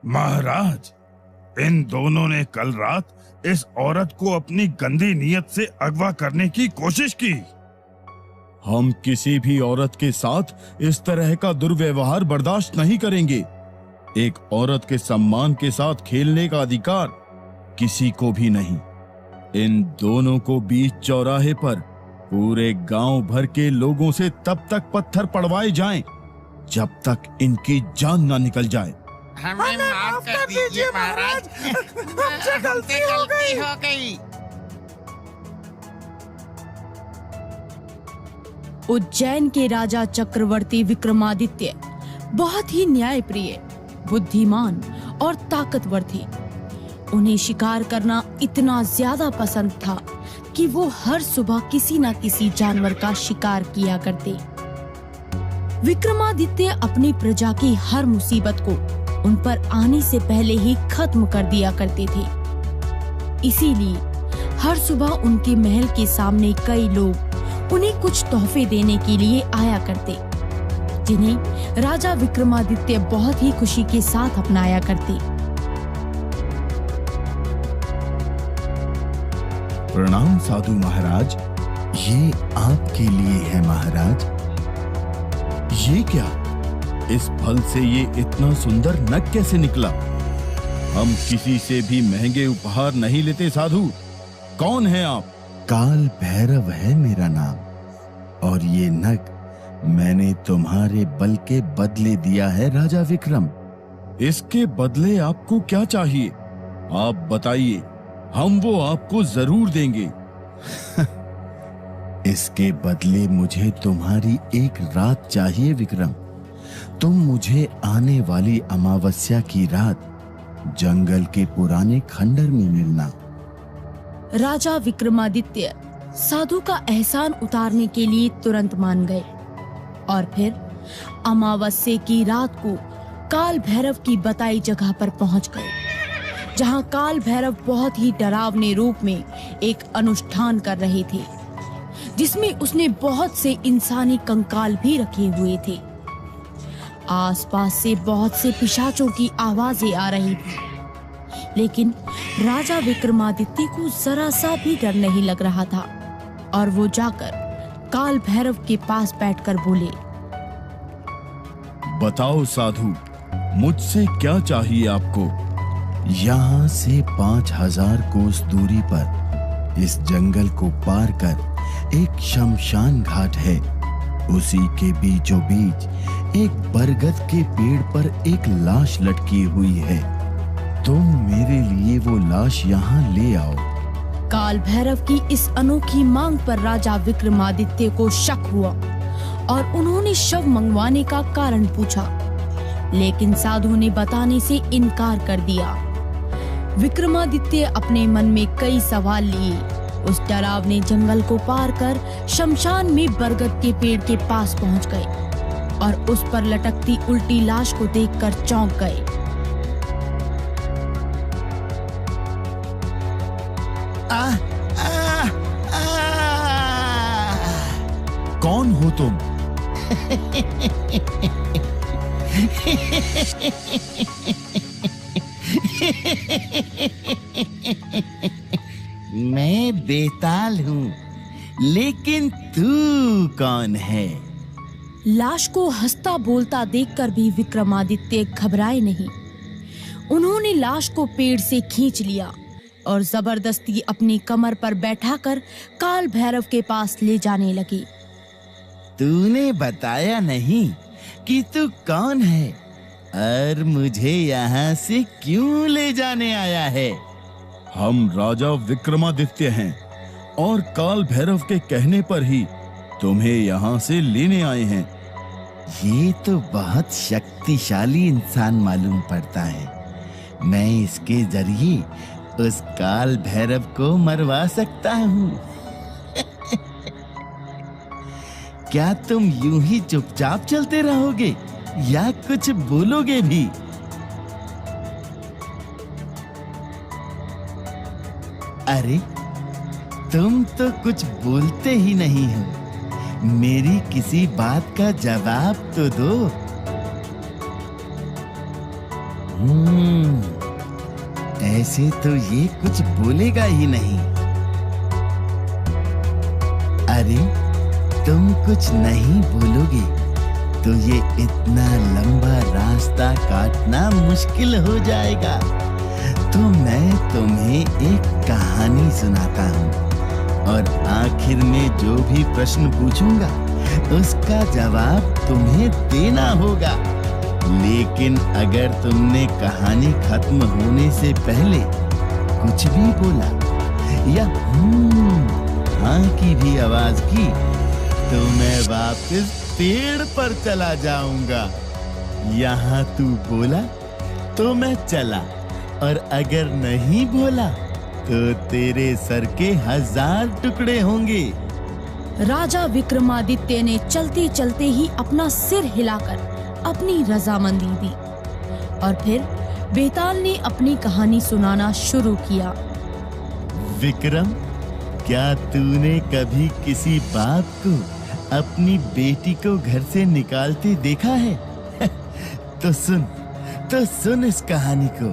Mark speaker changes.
Speaker 1: महाराज, इन दोनों ने कल रात इस औरत को अपनी गंदी नीयत से अगवा करने की कोशिश की।
Speaker 2: हम किसी भी औरत के साथ इस तरह का दुर्व्यवहार बर्दाश्त नहीं करेंगे। एक औरत के सम्मान के साथ खेलने का अधिकार किसी को भी नहीं। इन दोनों को बीच चौराहे पर पूरे गांव भर के लोगों से तब तक पत्थर पड़वाए जाएं जब तक इनकी जान ना निकल जाए।
Speaker 3: हमें माफ कर दीजिए महाराज, हमसे गलती हो गई।
Speaker 4: उज्जैन के राजा चक्रवर्ती विक्रमादित्य बहुत ही न्यायप्रिय, बुद्धिमान और ताकतवर थे। उन्हें शिकार करना इतना ज्यादा पसंद था कि वो हर सुबह किसी न किसी जानवर का शिकार किया करते। विक्रमादित्य अपनी प्रजा की हर मुसीबत को उन पर आने से पहले ही खत्म कर दिया करते थे। इसीलिए हर सुबह उनके महल के सामने कई लोग उन्हें कुछ तोहफे देने के लिए आया करते, जिन्हें राजा विक्रमादित्य बहुत ही खुशी के साथ अपनाया करते।
Speaker 2: प्रणाम साधु महाराज,
Speaker 5: ये आपके लिए है महाराज।
Speaker 2: ये क्या? इस फल से ये इतना सुंदर नग कैसे निकला? हम किसी से भी महंगे उपहार नहीं लेते साधु। कौन है आप?
Speaker 5: काल भैरव है मेरा नाम, और ये नग मैंने तुम्हारे बल के बदले दिया है राजा विक्रम।
Speaker 2: इसके बदले आपको क्या चाहिए? आप बताइए, हम वो आपको जरूर देंगे।
Speaker 5: इसके बदले मुझे तुम्हारी एक रात चाहिए विक्रम। तुम मुझे आने वाली अमावस्या की रात जंगल के पुराने खंडर में मिलना।
Speaker 4: राजा विक्रमादित्य साधु का एहसान उतारने के लिए तुरंत मान गए और फिर अमावस्या की रात को काल भैरव की बताई जगह पर पहुंच गए, जहां काल भैरव बहुत ही डरावने रूप में एक अनुष्ठान कर रहे थे, जिसमें उसने बहुत से इंसानी कंकाल भी रखे हुए थे। आसपास से बहुत से पिशाचों की आवाजें आ रही थी, लेकिन राजा विक्रमादित्य को जरा सा भी डर नहीं लग रहा था और वो जाकर काल भैरव के पास बैठकर बोले,
Speaker 2: बताओ साधु, मुझसे क्या चाहिए आपको?
Speaker 5: यहाँ से 5000 कोस दूरी पर इस जंगल को पार कर एक शमशान घाट है। उसी के बीचों बीच एक बरगद के पेड़ पर एक लाश लटकी हुई है। तुम मेरे लिए वो लाश यहाँ ले आओ।
Speaker 4: काल भैरव की इस अनोखी मांग पर राजा विक्रमादित्य को शक हुआ और उन्होंने शव मंगवाने का कारण पूछा, लेकिन साधु ने बताने से इनकार कर दिया। विक्रमादित्य अपने मन में कई सवाल लिए उस डरावने जंगल को पार कर शमशान में बरगद के पेड़ के पास पहुंच गए और उस पर लटकती उल्टी लाश को देखकर चौंक गए।
Speaker 2: कौन हो तुम?
Speaker 5: मैं बेताल हूँ, लेकिन तू कौन है?
Speaker 4: लाश को हंसता बोलता देखकर भी विक्रमादित्य घबराए नहीं। उन्होंने लाश को पेड़ से खींच लिया और जबरदस्ती अपनी कमर पर बैठाकर काल भैरव के पास ले जाने लगे।
Speaker 5: तूने बताया नहीं कि तू कौन है और मुझे यहाँ से क्यों ले जाने आया है?
Speaker 2: हम राजा विक्रमादित्य हैं और काल भैरव के कहने पर ही तुम्हें यहाँ से लेने आए हैं।
Speaker 5: ये तो बहुत शक्तिशाली इंसान मालूम पड़ता है। मैं इसके जरिए उस काल भैरव को मरवा सकता हूँ। क्या तुम यूं ही चुपचाप चलते रहोगे या कुछ बोलोगे भी? अरे तुम तो कुछ बोलते ही नहीं हो। मेरी किसी बात का जवाब तो दो। ऐसे तो ये कुछ बोलेगा ही नहीं। अरे तुम कुछ नहीं बोलोगे तो ये इतना लंबा रास्ता काटना मुश्किल हो जाएगा। तो मैं तुम्हें एक कहानी सुनाता हूँ और आखिर में जो भी प्रश्न पूछूंगा उसका जवाब तुम्हें देना होगा। लेकिन अगर तुमने कहानी खत्म होने से पहले कुछ भी बोला या हाँ की भी आवाज की तो मैं वापस पेड़ पर चला जाऊंगा। यहाँ तू बोला तो मैं चला, और अगर नहीं बोला तो तेरे सर के 1000 टुकड़े होंगे।
Speaker 4: राजा विक्रमादित्य ने चलते चलते ही अपना सिर हिलाकर अपनी रजामंदी दी और फिर बेताल ने अपनी कहानी सुनाना शुरू किया।
Speaker 5: विक्रम, क्या तूने कभी किसी बाप को अपनी बेटी को घर से निकालते देखा है? तो सुन इस कहानी को।